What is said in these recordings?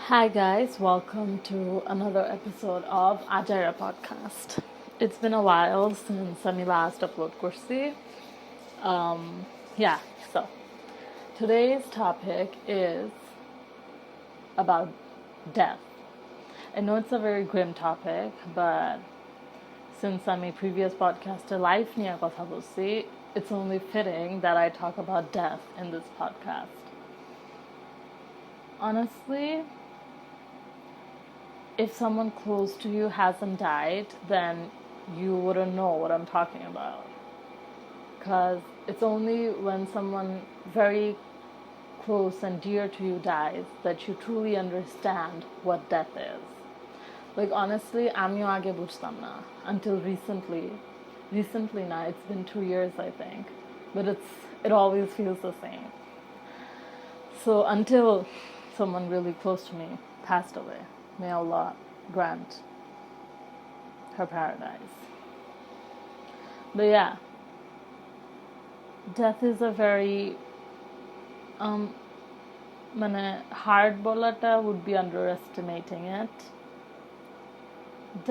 Hi guys, welcome to another episode of Ajaira Podcast. It's been a while since I last upload kursi. Yeah, so today's topic is about death. I know it's a very grim topic, but since I'm a previous podcaster life niya kotha bolchi, it's only fitting that I talk about death in this podcast. Honestly, if someone close to you hasn't died, then you wouldn't know what I'm talking about. Because it's only when someone very close and dear to you dies that you truly understand what death is. Like honestly, আমিও আগে বুঝতাম না until recently. Recently now, it's been 2 years I think, but it always feels the same. So until someone really close to me passed away, may Allah grant her paradise. But yeah, death is a very hard bolata would be underestimating it.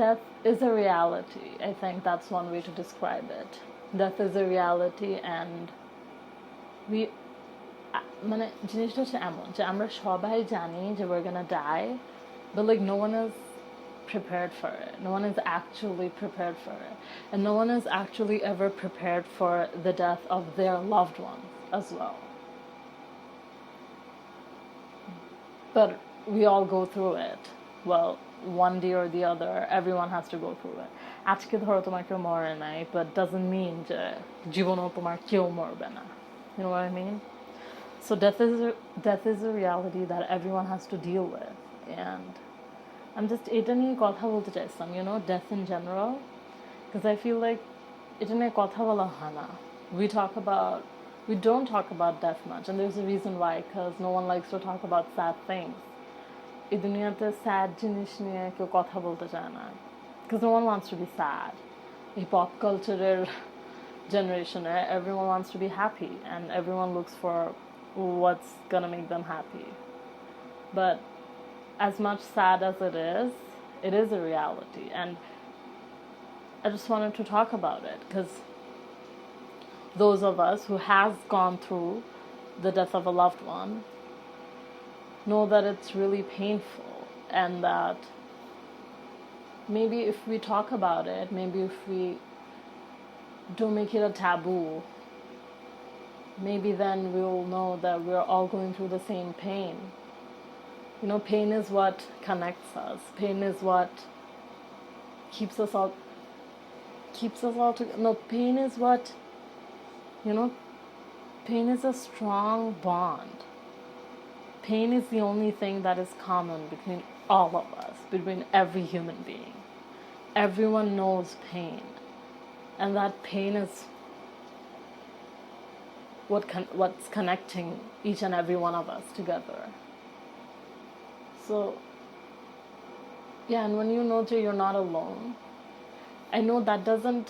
Death is a reality. I think that's one way to describe it. Death is a reality, and we জিনিসটা হচ্ছে এমন যে আমরা সবাই জানি যে we're gonna die, but like no one is prepared for it. No one is actually prepared for it. And no one is actually ever prepared for the death of their loved ones as well. But we all go through it. Well, one day or the other, everyone has to go through it. আজকে ধরো তোমার কেউ মরে নাই, but doesn't mean যে জীবনেও তোমার কেউ মরবে না. You know what I mean? So death is a reality that everyone has to deal with. And I'm just এটা নিয়ে কথা বলতে চাইছিলাম, death in general, because I feel like এটা নিয়ে কথা বলা হয় না. We don't talk about death much, and there's a reason why, because no one likes to talk about sad things. এই দুনিয়াতে sad জিনিস নিয়ে কেউ কথা বলতে চায় না, because no one wants to be sad. এই pop culture generation, everyone wants to be happy, and everyone looks for what's gonna make them happy. But as much sad as it is a reality, and I just wanted to talk about it because those of us who has gone through the death of a loved one know that it's really painful, and that maybe if we talk about it, maybe if we don't make it a taboo, maybe then we'll know that we're all going through the same pain. Pain is what connects us. Pain is what keeps us all together. No, pain is what, pain is a strong bond. Pain is the only thing that is common between all of us, between every human being. Everyone knows pain. And that pain is what's connecting each and every one of us together. So, yeah, and when you know that you're not alone, I know that doesn't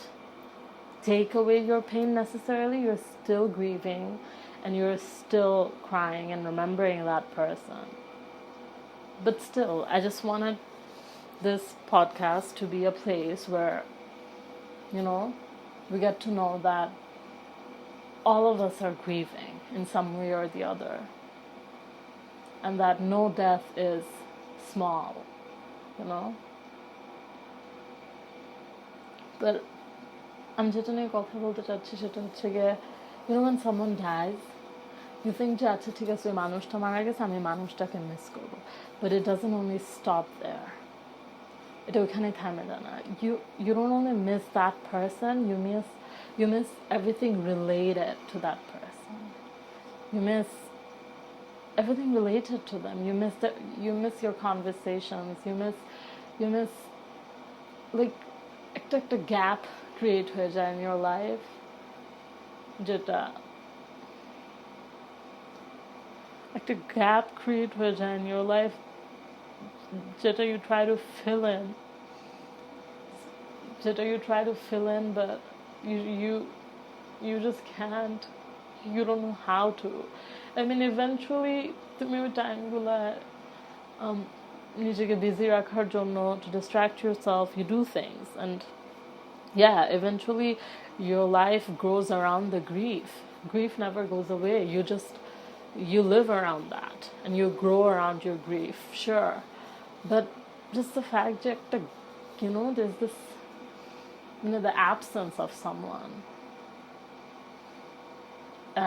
take away your pain necessarily. You're still grieving, and you're still crying and remembering that person. But still, I just wanted this podcast to be a place where, we get to know that all of us are grieving in some way or the other, and that no death is small, But I'm যেটা নিয়ে কথা বলতে চাচ্ছি সেটা হচ্ছে গিয়ে, when someone dies, you think যে আচ্ছা ঠিক আছে ওই মানুষটা মারা গেছে, আমি মানুষটাকে মিস করবো, but it doesn't only stop there. এটা ওইখানেই থামে যায় না. You don't only miss that person, you miss everything related to that person. You miss everything related to them. You miss your conversations. You miss like একটা gap create হয়ে যায় in your life, যেটা একটা gap create হয়ে যায় in your life, যেটা you try to fill in, but you just can't. You don't know how to. I mean, eventually তুমি ওই টাইমগুলো নিজেকে busy রাখার জন্য, to distract yourself, you do things. And yeah, eventually your life grows around the grief. Grief never goes away. You live around that and you grow around your grief, sure. But just the fact that, there's this, the absence of someone.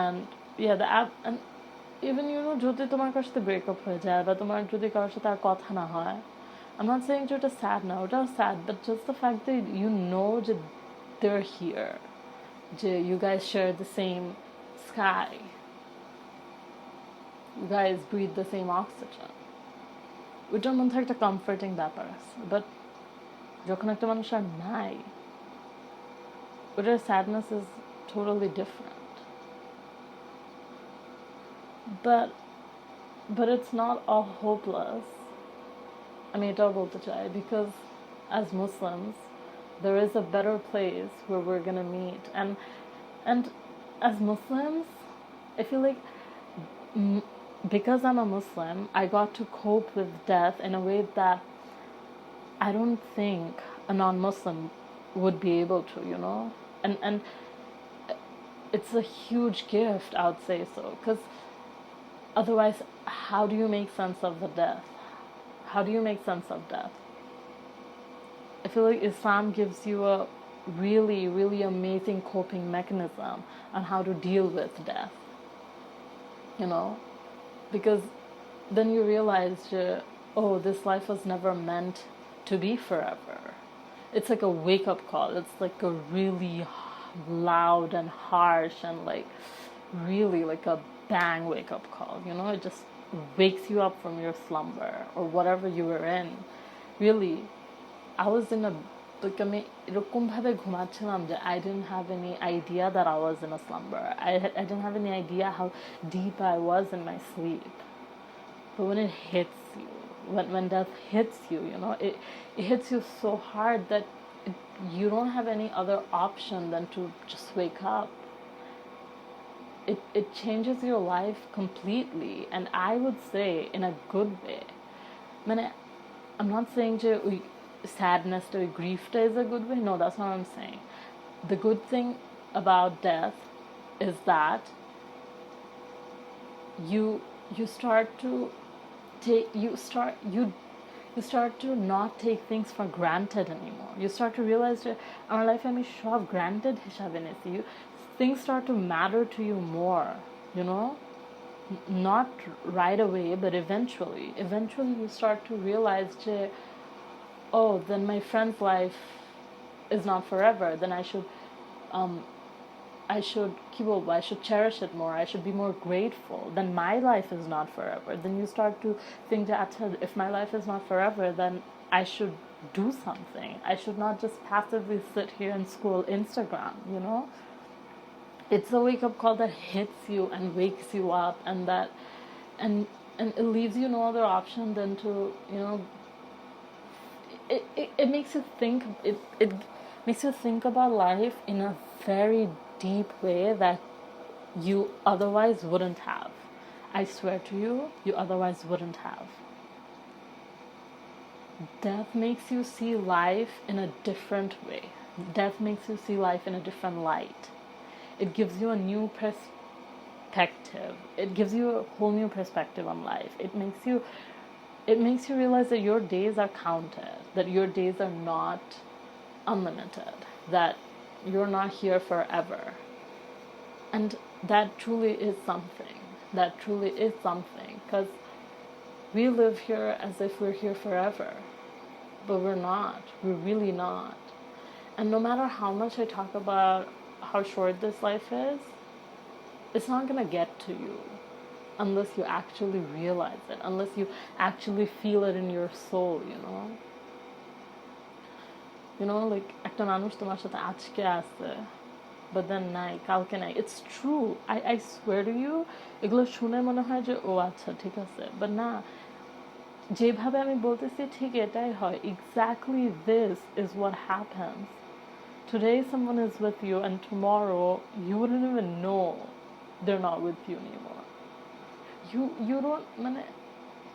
And yeah, and even, যদি তোমার কারোর সাথে breakup হয়ে যায় বা তোমার যদি কারোর সাথে আর কথা না হয়, I'm not saying যে ওটা sad না, ওটাও sad, but just the fact that যে they're here, যে you guys share the same sky, you guys breathe the same oxygen, ওইটার মধ্যে একটা comforting ব্যাপার আছে। But যখন একটা মানুষ আর নাই, ওটার sadness is totally different. But it's not all hopeless. I mean, এটাও বলতে চাই, because as Muslims there is a better place where we're gonna meet, and as Muslims I feel like because I'm a Muslim, I got to cope with death in a way that I don't think a non-Muslim would be able to, and it's a huge gift, I would say so, because otherwise how do you make sense of the death? How do you make sense of death? I feel like Islam gives you a really, really amazing coping mechanism on how to deal with death. Because then you realize, oh, this life was never meant to be forever. It's like a wake-up call. It's like a really loud and harsh and like really like a bang wake-up call. It just wakes you up from your slumber or whatever you were in. Really, I was in a, like, আমি এরকম ভাবে ঘুমাচ্ছিলাম যে I didn't have any idea that I was in a slumber. I didn't have any idea how deep I was in my sleep. But when it hits you, when death hits you, it hits you so hard that you don't have any other option than to just wake up. It changes your life completely, and I would say in a good way. I'm not saying that sadness or grief is a good way. No, that's not what I'm saying. The good thing about death is that you start to not take things for granted anymore. You start to realize that our life আমি সব granted হিসাবে নিছি. Things start to matter to you more, not right away, but eventually you start to realize that, oh, then my friend's life is not forever, then I should cherish it more. I should be more grateful. Then my life is not forever. Then you start to think that if my life is not forever, then I should do something. I should not just passively sit here and scroll Instagram, It's a wake-up call that hits you and wakes you up, and it leaves you no other option than to, it makes you think, it makes you think about life in a very deep way that you otherwise wouldn't have. I swear to you, you otherwise wouldn't have. Death makes you see life in a different way. Death makes you see life in a different light. It gives you a new perspective. It gives you a whole new perspective on life. It makes you realize that your days are counted, that your days are not unlimited, that you're not here forever. And that truly is something. That truly is something, because we live here as if we're here forever, but we're not. We're really not. And no matter how much I talk about how short this life is, it's not going to get to you unless you actually realize it, unless you actually feel it in your soul, like একটা মানুষ তোমার সাথে আজকে আছে, but then নাই, কালকে নাই. It's true. I swear to you, এগুলো শুনে মনে হয় যে ও আচ্ছা ঠিক আছে, but না, যেভাবে আমি বলতেছি ঠিক এটাই হয়. Exactly this is what happens. Today someone is with you, and tomorrow you wouldn't even know they're not with you anymore. You don't,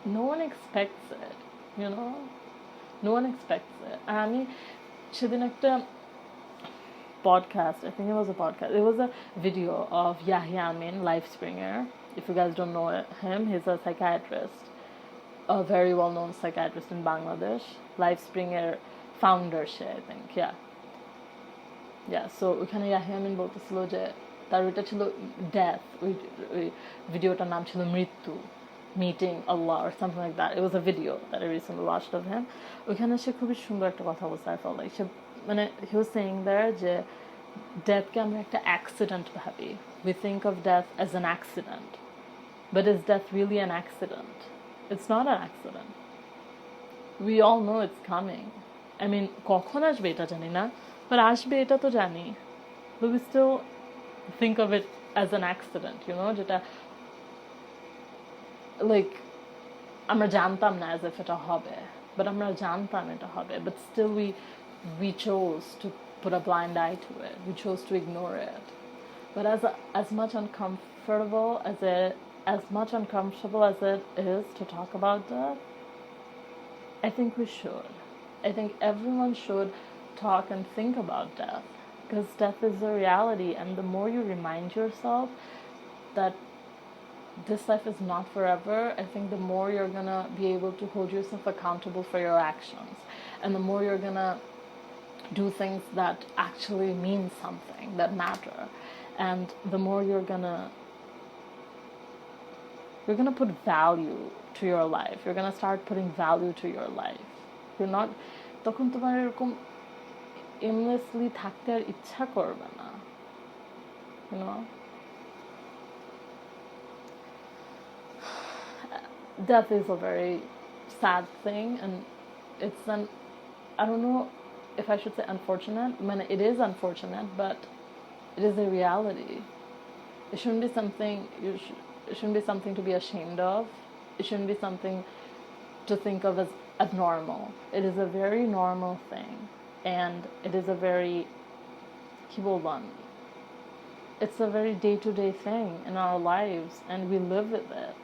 no one expects it, you know? No one expects it. আর আমি সেদিন একটা podcast, I think it was a podcast, it was a video of Yahya Amin, Life Springer. If you guys don't know him, he's a psychiatrist, a very well-known psychiatrist in Bangladesh. Life Springer founder say, I think, yeah. So ওখানে Yahya Amin বলতেছিল যে তার ওইটা ছিল death, ওই ভিডিওটার নাম ছিল মৃত্যু, meeting Allah or something like that. It was a video that I recently watched of him. ওখানে সে খুবই সুন্দর একটা কথা বলছে. I felt like মানে he was saying there যে deathকে আমরা একটা accident ভাবি. We think of death as an accident. But is death really an accident? It's not an accident. We all know it's coming. I mean, কখন আসবে এটা জানি না, but আসবে এটা তো জানি. But we still think of it as an accident, you know, যেটা like আমরা জানতাম না as if এটা হবে, but আমরা জানতাম এটা হবে, but still we chose to put a blind eye to it. We chose to ignore it. But as much uncomfortable as it is to talk about that, I think we should. I think everyone should talk and think about death, because death is a reality, and the more you remind yourself that this life is not forever, I think the more you're gonna be able to hold yourself accountable for your actions, and the more you're gonna do things that actually mean something, that matter, and the more you're gonna put value to your life. You're gonna start putting value to your life. You're not, তখন তোমার এরকম aimlessly থাকতে আর ইচ্ছা করবে না, you know. Death is a very sad thing, and it's I don't know if I should say unfortunate. I mean, it is unfortunate, but it is a reality. It shouldn't be something it shouldn't be something to be ashamed of. It shouldn't be something to think of as abnormal. It is a very normal thing, and it is a very it's a very day-to-day thing in our lives, and we live with it.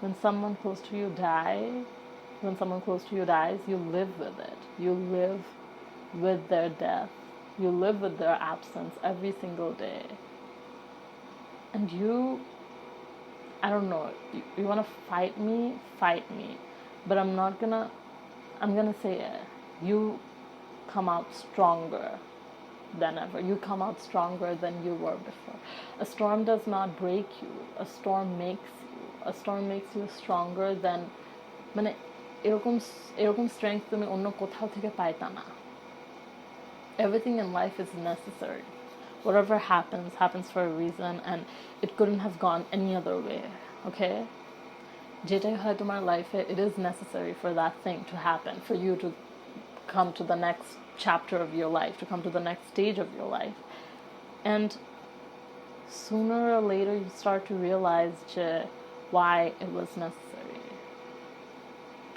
When someone close to you dies, you live with it. You live with their death. You live with their absence every single day. And I don't know, you want to fight me. But I'm gonna say it. You come out stronger than ever. You come out stronger than you were before. A storm does not break you. A storm makes you stronger than, মানে এরকম strength তুমি অন্য কোথাও থেকে পাইতা না. Everything in life is necessary. Whatever happens for a reason, and it couldn't have gone any other way. Okay? যেটাই হয় তোমার লাইফে, it is necessary for that thing to happen, for you to come to the next chapter of your life, to come to the next stage of your life. And sooner or later you start to realize why it was necessary.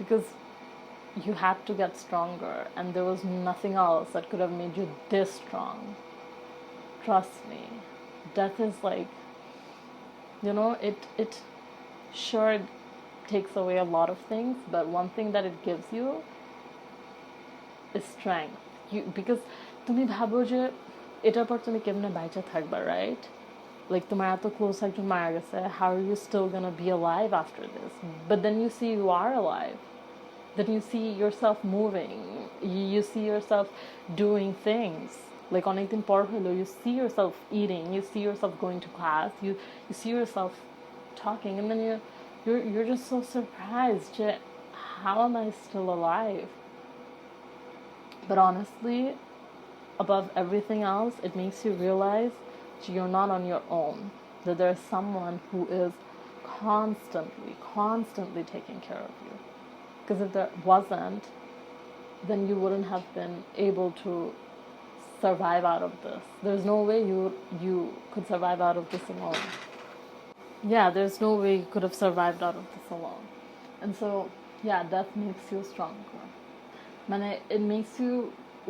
Because you had to get stronger, and there was nothing else that could have made you this strong. Trust me. Death is like, you know, it sure takes away a lot of things, but one thing that it gives you is strength. Because তুমি ভাবো যে এটার পর তুমি কেমনে বাইচা থাকবা, right? Like তোমার এত close একজন মারা গেছে, how are you still gonna be alive after this? But then you see you are alive. Then you see yourself moving. You see yourself doing things. Like অনেকদিন পর হলো, you see yourself eating, you see yourself going to class, you see yourself talking, and then you're just so surprised. How am I still alive? But honestly, above everything else, it makes you realize you're not on your own. That there's someone who is constantly taking care of you. Because if there wasn't, then you wouldn't have been able to survive out of this. There's no way you could survive out of this alone. Yeah, there's no way you could have survived out of this alone. And so, yeah, death makes you stronger. It makes you,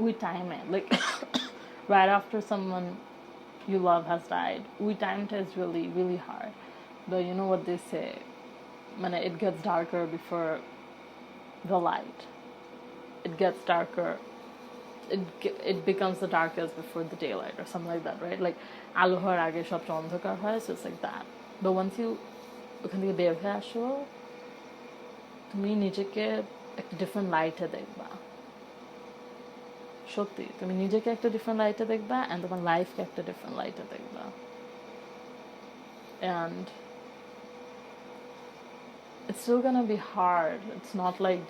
we time it. Like, right after someone you love has died, we time it is really, really hard. But you know what they say, it gets darker before the light. It gets darker. It becomes the darkest before the daylight or something like that, right? Like আলো হওয়ার আগে সবটা অন্ধকার হয়, so it's like that. But once you ওখান থেকে বের হয়ে আসো, তুমি নিজেকে একটা ডিফারেন্ট লাইটে দেখবা। সত্যি তুমি নিজেকে একটা ডিফারেন্ট লাইটে দেখবা, অ্যান্ড তোমার লাইফকে একটা ডিফারেন্ট লাইটে দেখবা। And it's still gonna be hard. It's not like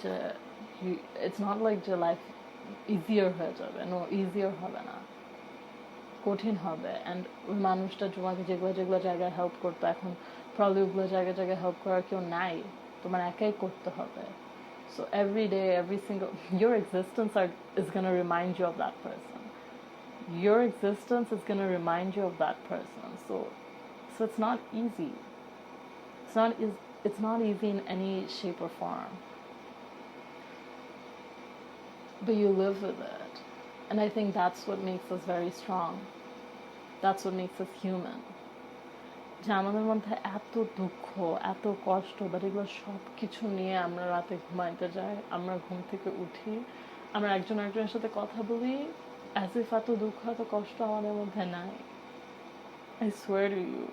যে life easier হয়ে যাবে, no, easier হবে না, কঠিন হবে। অ্যান্ড ওই মানুষটা তোমাকে যেগুলো জায়গায় হেল্প করতো, এখন প্রবলি ওগুলো জায়গায় হেল্প করার কেউ নাই, তোমার একাই করতে হবে। So every day, your existence is gonna remind you of that person. Your existence is gonna remind you of that person. So it's not easy. It's not easy in any shape or form. But you live with it. And I think that's what makes us very strong. That's what makes us human. যে আমাদের মধ্যে এত দুঃখ, এত কষ্ট, but এগুলো সব কিছু নিয়ে আমরা রাতে ঘুমাইতে যাই, আমরা ঘুম থেকে উঠি, আমরা একজনের সাথে কথা বলি as if এত দুঃখ, এত কষ্ট আমাদের মধ্যে নাই। I swear to you.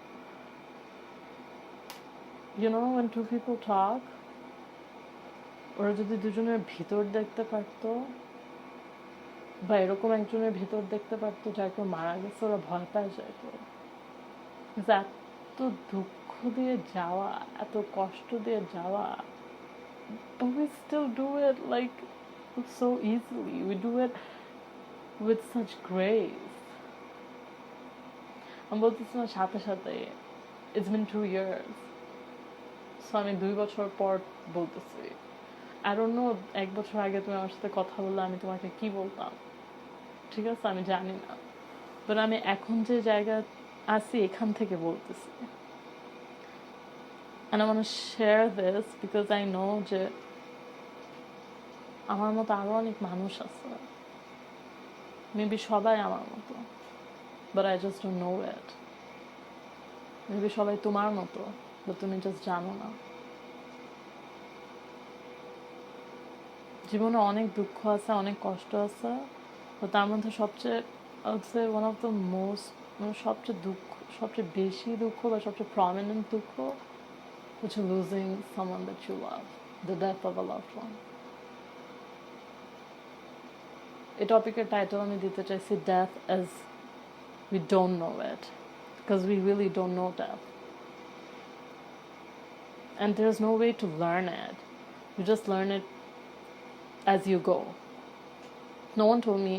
You know, when two people talk, ওরা যদি দুজনের ভিতর দেখতে পারতো, বা এরকম একজনের ভিতর দেখতে পারতো যার কেউ মারা গেছে, ওরা ভয় পায় যেত। এত দুঃখ দিয়ে যাওয়া, এত কষ্ট দিয়ে যাওয়া, but we still do it like so easily. We do it with such grace. আমি বলতেছি না সাথে সাথে, it's been 2 years, so আমি 2 বছর পর বলতেছি। I don't know 1 বছর আগে তুমি আমার সাথে কথা বললে আমি তোমাকে কি বলতাম, ঠিক আছে, আমি জানি না, বাট আমি এখন যে জায়গা আছি এখান থেকে বলতেছি। And I want to share this because I know যে আমার মতো আরো অনেক মানুষ আছে, মেবি সবাই আমার মতো, but I just don't know it. Maybe সবাই তোমার মতো, but তুমি just জানো না। জীবনে অনেক দুঃখ আছে, অনেক কষ্ট আছে, তো তার মধ্যে সবচেয়ে I would say one of the most, সবচেয়ে বেশি দুঃখ বা সবচেয়ে prominent দুঃখ হচ্ছে losing someone that you love, the death of a loved one. এই টপিকের টাইটেল আমি দিতে চাইছি death as we don't know it, because we really don't know death, and there's no way to learn it. You just learn it as you go. No one told me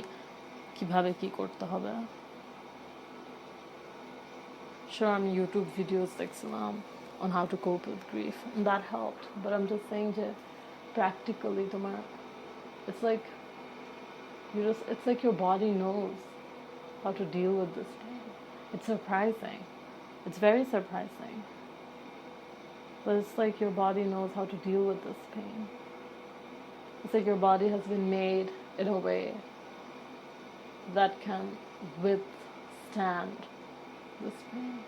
কিভাবে কি করতে হবে। Sure, আমি YouTube videos দেখছিলাম on how to cope with grief, and that helped, but I'm just saying যে practically তোমার, it's like your body knows how to deal with this pain. It's surprising. It's very surprising. But it's like your body knows how to deal with this pain. It's like your body has been made in a way that can withstand this pain.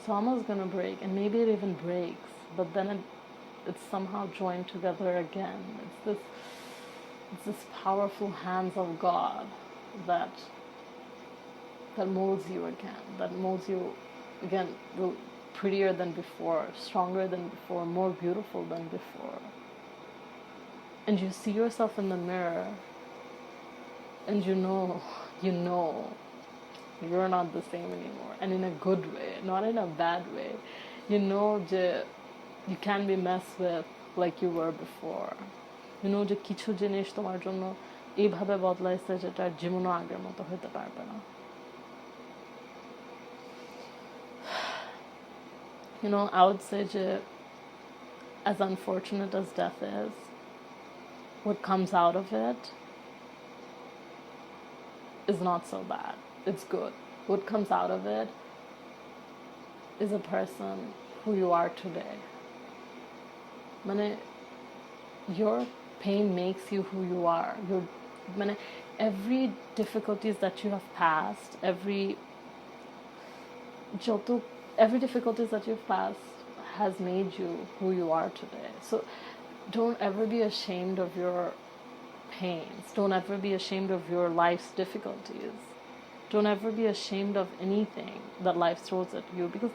Someone's gonna break, and maybe it even breaks, but then it's somehow joined together again. It's this powerful hands of God that molds you again, prettier than before, stronger than before, more beautiful than before. And you see yourself in the mirror, and you know you're not the same anymore, and in a good way, not in a bad way. You know that you can be messed with like you were before. You know যে কিছু জিনিস তোমার জন্য এইভাবে বদলাইছে যেটা জীবনও আগের মতো হতে পারবে না। You know, I would say যে as unfortunate as death is, what comes out of it is not so bad. It's good. What comes out of it is a person who you are today. মানে your pain makes you who you are. মানে every difficulties that you have passed, every difficulties that you've passed has made you who you are today. So don't ever be ashamed of your pains. Don't ever be ashamed of your life's difficulties. Don't ever be ashamed of anything that life throws at you, because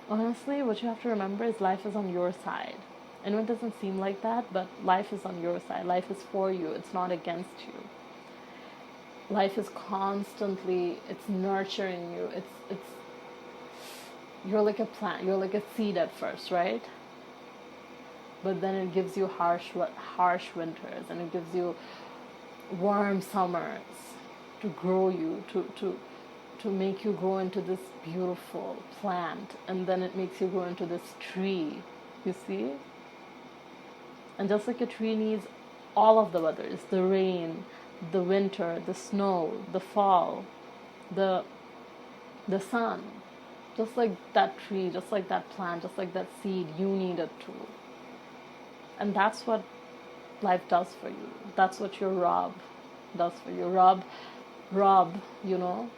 honestly, what you have to remember is life is on your side. I know it doesn't seem like that, but life is on your side. Life is for you. It's not against you. Life is constantly, it's nurturing you. It's you're like a plant. You're like a seed at first, right? But then it gives you harsh winters, and it gives you warm summers to grow you, to make you grow into this beautiful plant, and then it makes you grow into this tree, you see? And just like a tree needs all of the weathers, the rain, the winter, the snow, the fall, the sun, just like that tree, just like that plant, just like that seed, you need it too. And that's what life does for you. That's what your Rob does for you. Rob, you know,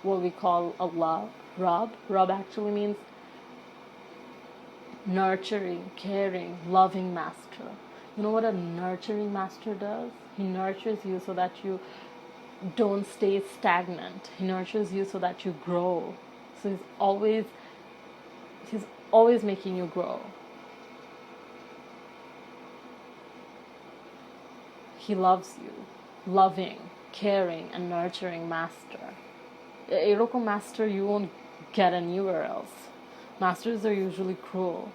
what we call Allah. Rob actually means nurturing, caring, loving master. You know what a nurturing master does? He nurtures you so that you don't stay stagnant. He nurtures you so that you grow. So he's always making you grow. He loves you. Loving, caring, and nurturing master. এরকম master you won't get anywhere else. Masters are usually cruel.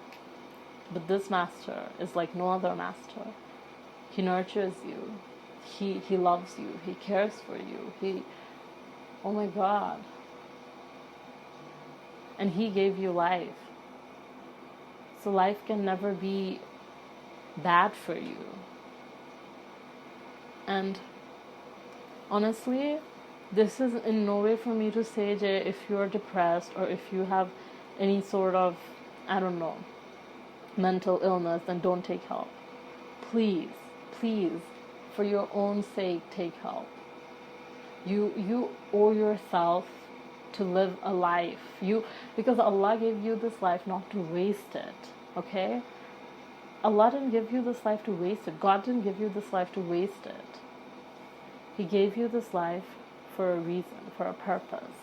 But this master is like no other master. He nurtures you. He loves you. He cares for you. Oh my God. And he gave you life. So life can never be bad for you. And honestly, this is in no way for me to say that if you're depressed or if you have any sort of, I don't know, mental illness, then don't take help. Please, for your own sake, take help. You owe yourself to live a life. Because Allah gave you this life not to waste it, okay? Allah didn't give you this life to waste it. God didn't give you this life to waste it. He gave you this life for a reason, for a purpose.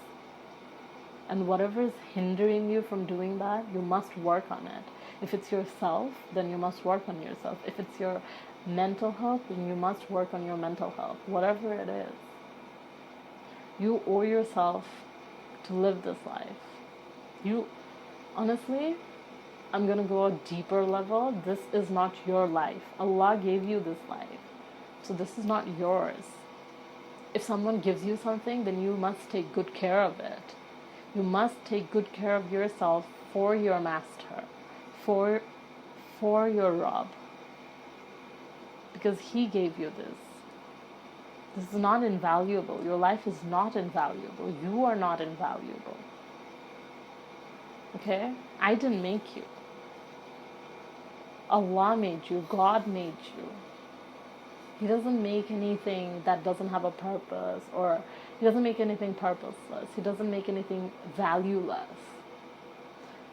And whatever is hindering you from doing that, you must work on it. If it's yourself, then you must work on yourself. If it's your mental health, then you must work on your mental health, whatever it is. You owe yourself to live this life. Honestly, I'm going to go a deeper level. This is not your life. Allah gave you this life. So this is not yours. If someone gives you something, then you must take good care of it. You must take good care of yourself for your master, for your Rob. Because he gave you this. This is not invaluable. Your life is not invaluable. You are not invaluable. Okay? I didn't make you. Allah made you. God made you. He doesn't make anything that doesn't have a purpose, or he doesn't make anything purposeless. He doesn't make anything valueless.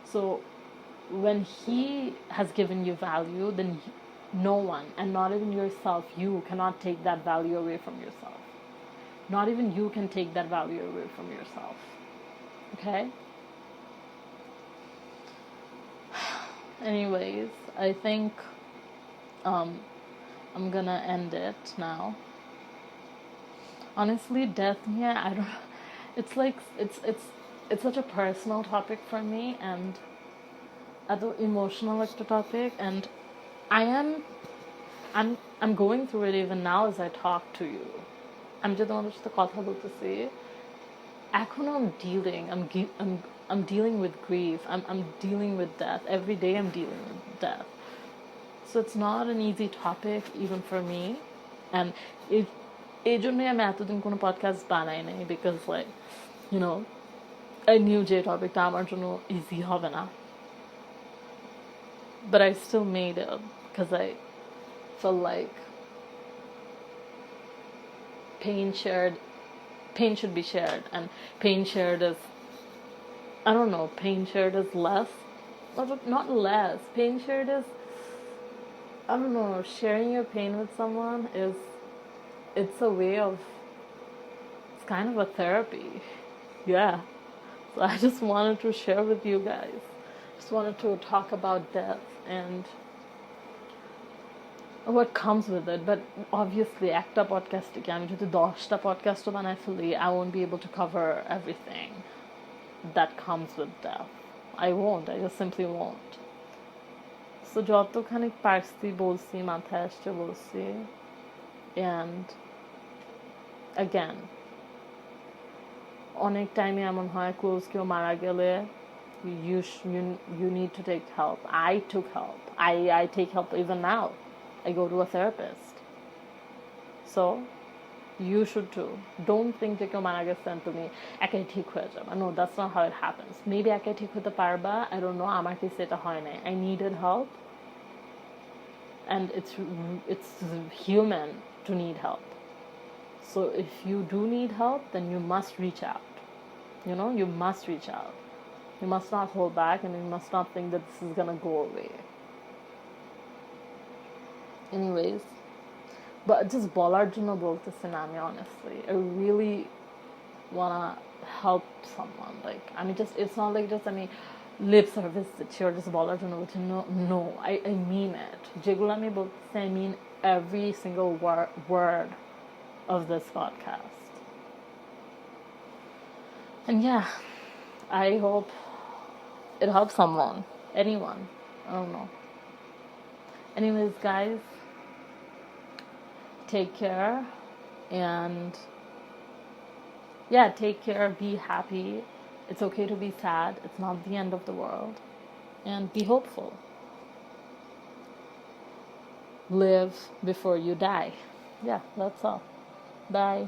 So when he has given you value, then no one, and not even yourself, you cannot take that value away from yourself. Not even you can take that value away from yourself. Okay? Anyways, I think I'm gonna end it now. Honestly, death, yeah, I don't. It's like it's such a personal topic for me, and other emotional like the topic, and I'm going through it even now as I talk to you. I'm just তোমাদের সাথে কথা বলতেছি. এখনো I'm dealing with grief. I'm dealing with death. Every day I'm dealing with death. So it's not an easy topic even for me. And এই জন্যই আমি এতদিন কোনো podcast বানাই নাই, because like, you know, I knew যে টপিকটা আমার জন্য easy হবে না. But I still made it because I felt like pain should be shared, and pain shared is, I don't know, pain shared is less not less. Pain shared is, I don't know, sharing your pain with someone it's a way of, it's kind of a therapy. Yeah. So I just wanted to share with you guys. Just wanted to talk about death and what comes with it. But obviously, একটা podcast থেকে আমি যদি 10টা podcast বানাই ফেলি, I won't be able to cover everything that comes with death. I won't. I just simply won't. So যতখানি পারছি বলছি, মাথায় আসছে বলছি. And again, অনেক টাইমে এমন হয় ক্লোজ কেউ মারা গেলে you need to take help. I took help. I take help even now. I go to a therapist. So you should too. Don't think যে কেউ মারা গেছেন তুমি একাই ঠিক হয়ে যাবে. No, that's not how it happens. Maybe একাই ঠিক হতে পারবা. I don't know. আমার কাছে এটা হয় নাই. I needed help. And it's human to need help. So if you do need help, then you must reach out. You must reach out. You must not hold back, and you must not think that this is gonna go away. Anyways, but just বলার জন্য বলতেছি না আমি honestly. I really wanna help someone. Like, it's not like just lip service দিচ্ছি or just বলার জন্য বলছি. No, I mean it. যেগুলো আমি বলতেছি, I mean every single word of this podcast. And yeah, I hope it helps someone, anyone. I don't know. Anyways, guys, take care, and yeah, take care, be happy. It's okay to be sad. It's not the end of the world. And be hopeful. Live before you die. Yeah, that's all. Bye.